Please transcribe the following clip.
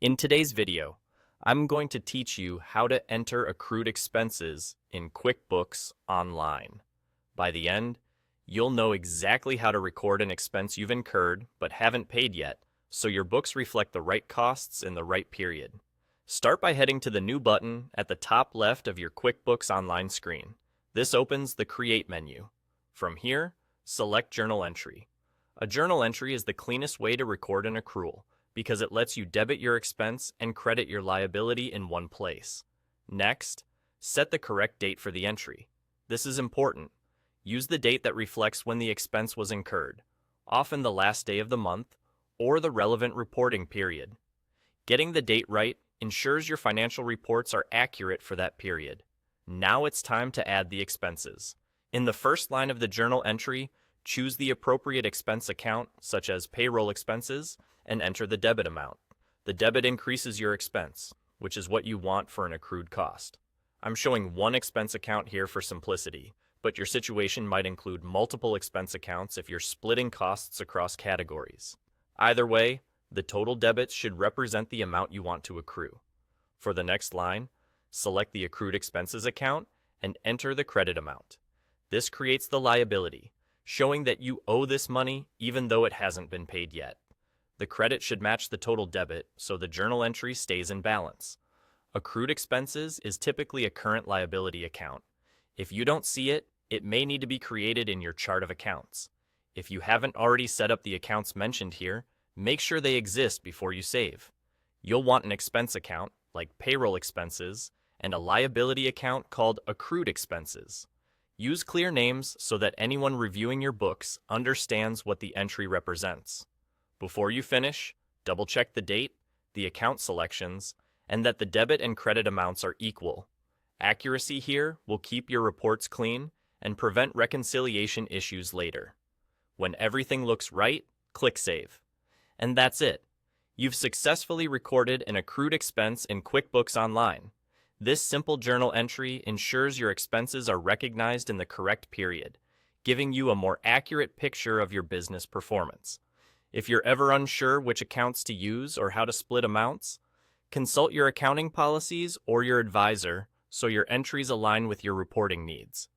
In today's video, I'm going to teach you how to enter accrued expenses in QuickBooks Online. By the end, you'll know exactly how to record an expense you've incurred but haven't paid yet, so your books reflect the right costs in the right period. Start by heading to the New button at the top left of your QuickBooks Online screen. This opens the Create menu. From here, select Journal Entry. A journal entry is the cleanest way to record an accrual, because it lets you debit your expense and credit your liability in one place. Next, set the correct date for the entry. This is important. Use the date that reflects when the expense was incurred, often the last day of the month, or the relevant reporting period. Getting the date right ensures your financial reports are accurate for that period. Now it's time to add the expenses. In the first line of the journal entry, choose the appropriate expense account, such as payroll expenses, and enter the debit amount. The debit increases your expense, which is what you want for an accrued cost. I'm showing one expense account here for simplicity, but your situation might include multiple expense accounts if you're splitting costs across categories. Either way, the total debits should represent the amount you want to accrue. For the next line, select the accrued expenses account and enter the credit amount. This creates the liability, showing that you owe this money even though it hasn't been paid yet. The credit should match the total debit so the journal entry stays in balance. Accrued expenses is typically a current liability account. If you don't see it, it may need to be created in your chart of accounts. If you haven't already set up the accounts mentioned here, make sure they exist before you save. You'll want an expense account, like payroll expenses, and a liability account called accrued expenses. Use clear names so that anyone reviewing your books understands what the entry represents. Before you finish, double-check the date, the account selections, and that the debit and credit amounts are equal. Accuracy here will keep your reports clean and prevent reconciliation issues later. When everything looks right, click Save. And that's it. You've successfully recorded an accrued expense in QuickBooks Online. This simple journal entry ensures your expenses are recognized in the correct period, giving you a more accurate picture of your business performance. If you're ever unsure which accounts to use or how to split amounts, consult your accounting policies or your advisor so your entries align with your reporting needs.